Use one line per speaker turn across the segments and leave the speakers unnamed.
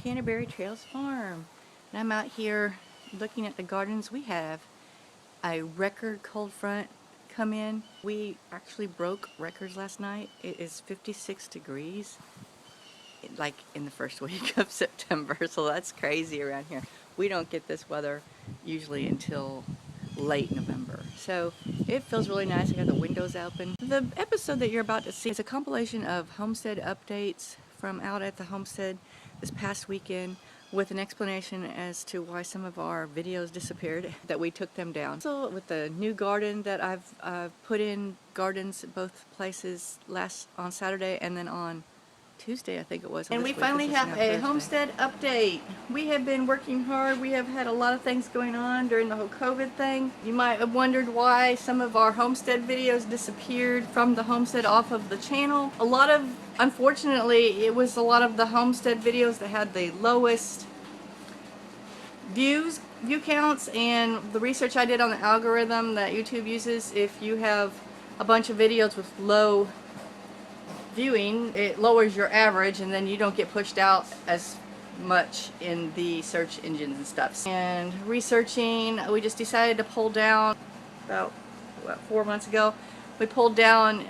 Canterbury Trails Farm, and I'm out here looking at the gardens. We have a record cold front come in. We actually broke records last night. It is 56 degrees like in the first week of September, so that's crazy around here. We don't get this weather usually until late November, so it feels really nice. I got the windows open. The episode that you're about to see is a compilation of homestead updates from out at the homestead this past weekend, with an explanation as to why some of our videos disappeared, that we took them down. So with the new garden that I've put in gardens at both places on Saturday and then on Tuesday, I think it was. And we finally have a homestead update. We have been working hard. We have had a lot of things going on during the whole COVID thing. You might have wondered why some of our homestead videos disappeared from the homestead off of the channel. Unfortunately, it was a lot of the homestead videos that had the lowest view counts, and the research I did on the algorithm that YouTube uses, if you have a bunch of videos with low viewing, it lowers your average, and then you don't get pushed out as much in the search engines and stuff. And researching, we just decided to pull down about 4 months ago. We pulled down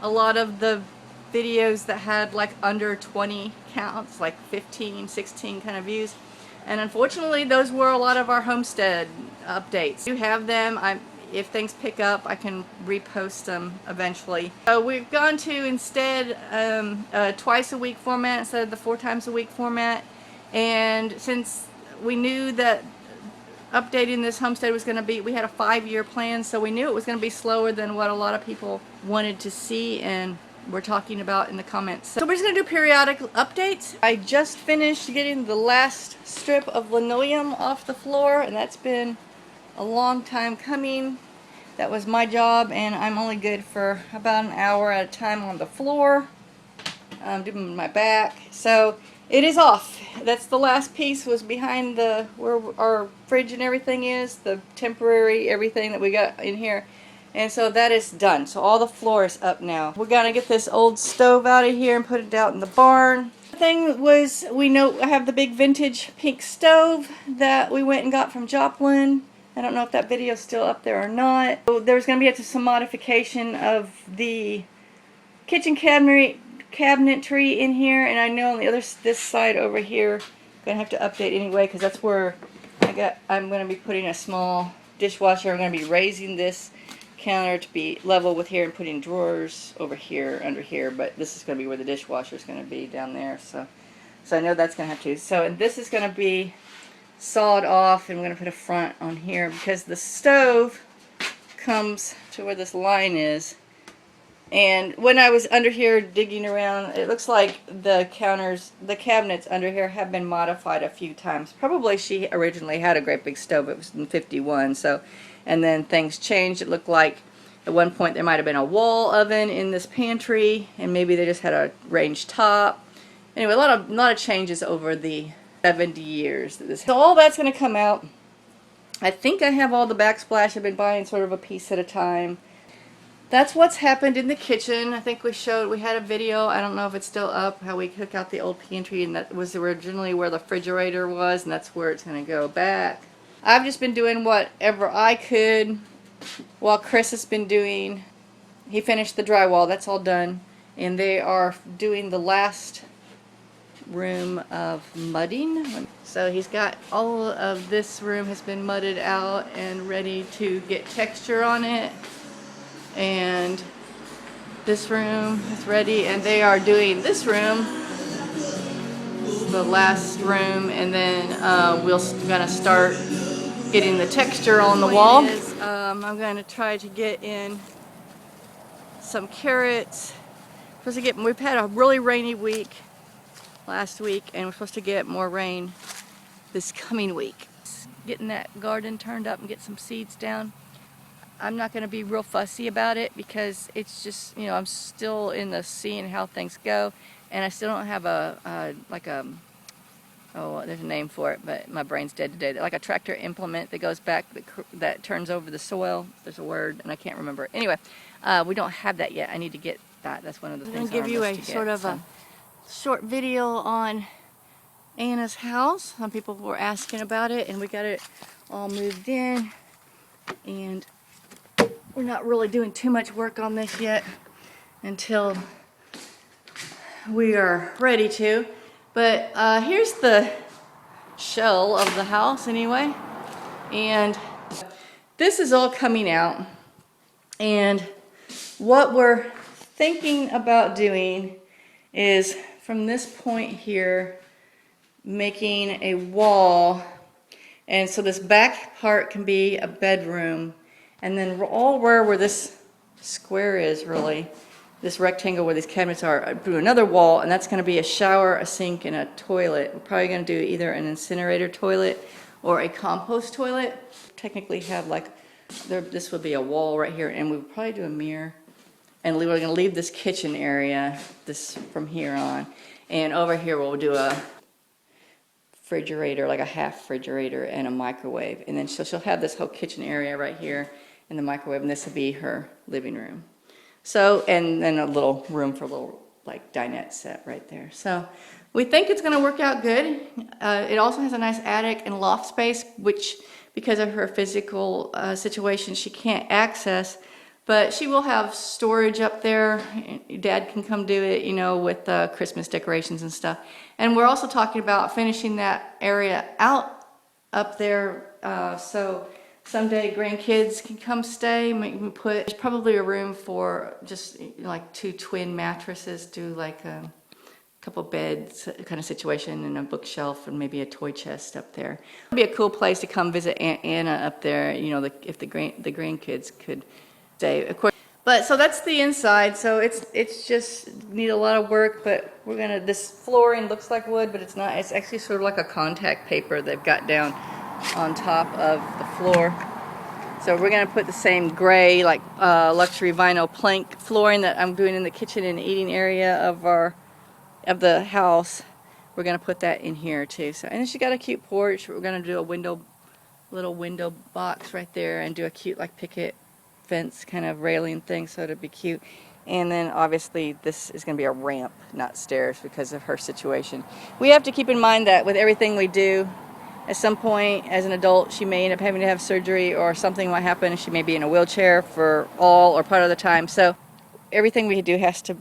a lot of the videos that had like under 20 counts, like 15, 16 kind of views. And unfortunately, those were a lot of our homestead updates. You have them. If things pick up, I can repost them eventually. So we've gone to instead a twice a week format instead of the 4 times a week format. And since we knew that updating this homestead was going to be, we had a 5-year plan, so we knew it was going to be slower than what a lot of people wanted to see and we're talking about in the comments. So we're just going to do periodic updates. I just finished getting the last strip of linoleum off the floor, and that's been a long time coming. That was my job, and I'm only good for about an hour at a time on the floor. I'm doing my back. So it is off. That's the last piece, was behind where our fridge and everything is, the temporary everything that we got in here. And so that is done. So all the floor is up now. We're gonna get this old stove out of here and put it out in the barn. The thing was, I have the big vintage pink stove that we went and got from Joplin. I don't know if that video is still up there or not. So there's going to be some modification of the kitchen cabinetry in here, and I know on this side over here, I'm going to have to update anyway, because that's where I'm going to be putting a small dishwasher. I'm going to be raising this counter to be level with here and putting drawers over here, under here, but this is going to be where the dishwasher is going to be, down there. So I know that's going to have to. So, and this is going to be sawed off, and we're going to put a front on here because the stove comes to where this line is. And when I was under here digging around, it looks like the cabinets under here have been modified a few times. Probably she originally had a great big stove. It was in '51, so, and then things changed. It looked like at one point there might have been a wall oven in this pantry, and maybe they just had a range top. Anyway, a lot of changes over the 70 years. So all that's going to come out. I think I have all the backsplash. I've been buying sort of a piece at a time. That's what's happened in the kitchen. I think we had a video, I don't know if it's still up, how we took out the old pantry, and that was originally where the refrigerator was, and that's where it's going to go back. I've just been doing whatever I could while Chris has been doing. He finished the drywall. That's all done. And they are doing the last room of mudding. So he's got all of this room has been mudded out and ready to get texture on it, and this room is ready, and they are doing this room, the last room, and then we're gonna start getting the texture on the wall. I'm going to try to get in some carrots. We've had a really rainy week last week, and we're supposed to get more rain this coming week. Getting that garden turned up and get some seeds down. I'm not going to be real fussy about it because it's just, I'm still in the seeing how things go, and I still don't have there's a name for it, but my brain's dead today. Like a tractor implement that goes back, that turns over the soil. There's a word, and I can't remember it. Anyway, we don't have that yet. I need to get that. That's one of the things. I'm going to give you a sort of a short video on Anna's house. Some people were asking about it, and we got it all moved in, and we're not really doing too much work on this yet until we are ready to. But here's the shell of the house anyway, and this is all coming out. And what we're thinking about doing is from this point here, making a wall, and so this back part can be a bedroom, and then all where this square is, really this rectangle where these cabinets are, do another wall, and that's going to be a shower, a sink, and a toilet. We're probably going to do either an incinerator toilet or a compost toilet. Technically have like this would be a wall right here, and we would probably do a mirror, and we're going to leave this kitchen area this from here on, and over here we'll do a refrigerator, like a half refrigerator, and a microwave. And then she'll have this whole kitchen area right here in the microwave, and this will be her living room. So, and then a little room for a little like dinette set right there. So we think it's going to work out good. It also has a nice attic and loft space, which because of her physical situation she can't access, but she will have storage up there. Dad can come do it, you know, with Christmas decorations and stuff. And we're also talking about finishing that area out up there, so someday grandkids can come stay. There's probably a room for just like 2 twin mattresses, do like a couple beds kind of situation, and a bookshelf, and maybe a toy chest up there. It'd be a cool place to come visit Aunt Anna up there, you know, if the grandkids could stay, of course. But so that's the inside. So it's just need a lot of work, but we're gonna, this flooring looks like wood, but it's not. It's actually sort of like a contact paper they've got down on top of the floor. So we're gonna put the same gray, like luxury vinyl plank flooring that I'm doing in the kitchen and eating area of the house. We're gonna put that in here too. So, and then she got a cute porch. We're gonna do a little window box right there, and do a cute like picket fence kind of railing thing, so it'll be cute. And then obviously this is going to be a ramp, not stairs, because of her situation. We have to keep in mind that with everything we do, at some point as an adult she may end up having to have surgery, or something might happen and she may be in a wheelchair for all or part of the time. So everything we do has to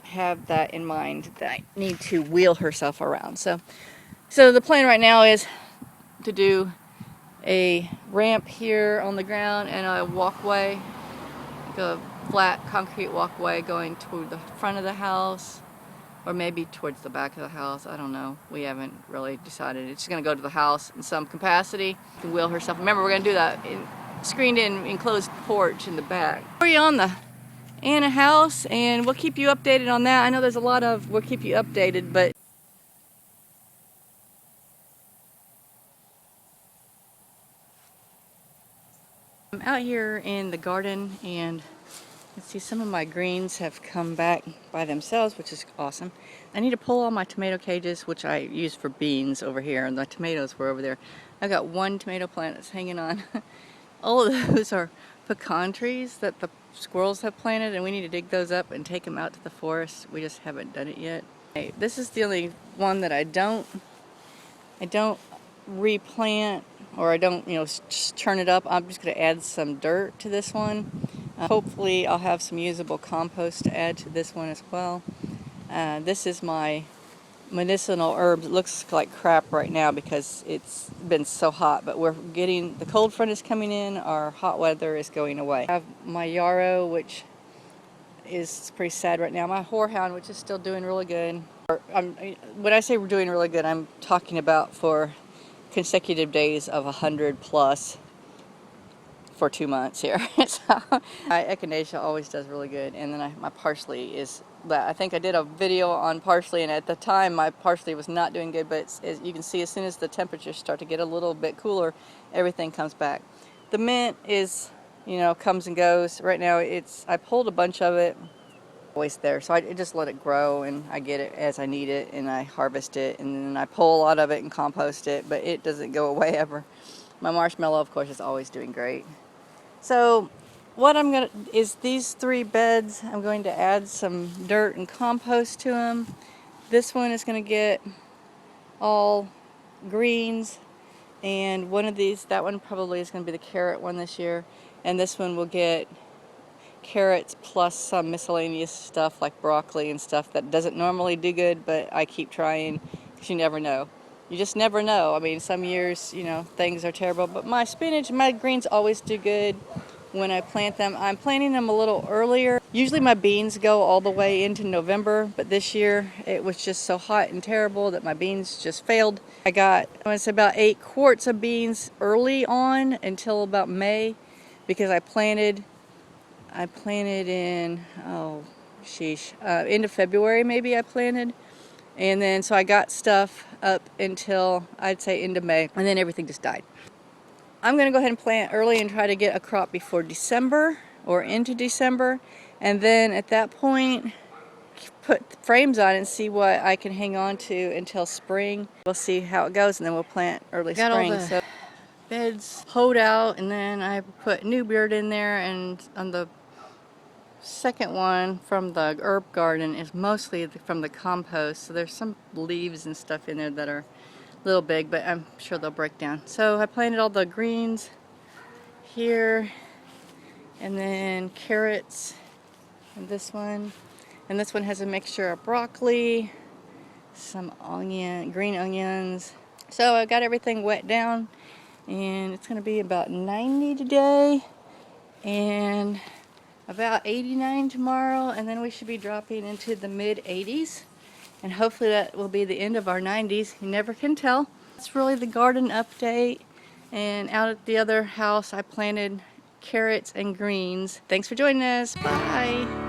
have that in mind, that I need to wheel herself around. So the plan right now is to do a ramp here on the ground and a walkway, like a flat concrete walkway going toward the front of the house, or maybe towards the back of the house. I don't know. We haven't really decided. It's going to go to the house in some capacity to wheel herself. Remember, we're going to do that screened in enclosed porch in the back. We're on the Anna house, and we'll keep you updated on that. I know there's a lot of, we'll keep you updated, but I'm out here in the garden, and you can see some of my greens have come back by themselves, which is awesome. I need to pull all my tomato cages, which I use for beans, over here, and the tomatoes were over there. I've got one tomato plant that's hanging on. All of those are pecan trees that the squirrels have planted, and we need to dig those up and take them out to the forest. We just haven't done it yet. Okay, this is the only one that I don't replant, or I don't, you know, just turn it up. I'm just going to add some dirt to this one. Hopefully I'll have some usable compost to add to this one as well. This is my medicinal herbs. It looks like crap right now because it's been so hot, but we're getting, the cold front is coming in, our hot weather is going away. I have my yarrow, which is pretty sad right now. My horehound, which is still doing really good. When I say we're doing really good, I'm talking about for consecutive days of 100 plus for 2 months here. So my echinacea always does really good, and then my parsley is, I think I did a video on parsley, and at the time my parsley was not doing good, but as you can see, as soon as the temperatures start to get a little bit cooler, everything comes back. The mint is, you know, comes and goes. Right now I pulled a bunch of it, always there, so I just let it grow, and I get it as I need it, and I harvest it, and then I pull a lot of it and compost it, but it doesn't go away ever. My marshmallow, of course, is always doing great. So what I'm going to, is these 3 beds, I'm going to add some dirt and compost to them. This one is going to get all greens, and one of these, that one probably is going to be the carrot one this year, and this one will get carrots plus some miscellaneous stuff like broccoli and stuff that doesn't normally do good, but I keep trying because you never know. You just never know. I mean, some years, you know, things are terrible, but my spinach, my greens always do good when I plant them. I'm planting them a little earlier. Usually my beans go all the way into November, but this year it was just so hot and terrible that my beans just failed. I got, I want to say, about 8 quarts of beans early on until about May, because I planted in, end of February maybe I planted. And then, so I got stuff up until, I'd say, end of May, and then everything just died. I'm going to go ahead and plant early and try to get a crop before December or into December, and then at that point put frames on and see what I can hang on to until spring. We'll see how it goes, and then we'll plant early spring. Got all the beds hoed out, and then I put new beard in there, and on the second one from the herb garden is mostly from the compost, so there's some leaves and stuff in there that are a little big, but I'm sure they'll break down. So I planted all the greens here, and then carrots, and this one has a mixture of broccoli, some green onions. So I got everything wet down, and it's going to be about 90 today and about 89 tomorrow, and then we should be dropping into the mid 80s, and hopefully that will be the end of our 90s. You never can tell. It's really the garden update, and out at the other house I planted carrots and greens. Thanks for joining us. Bye.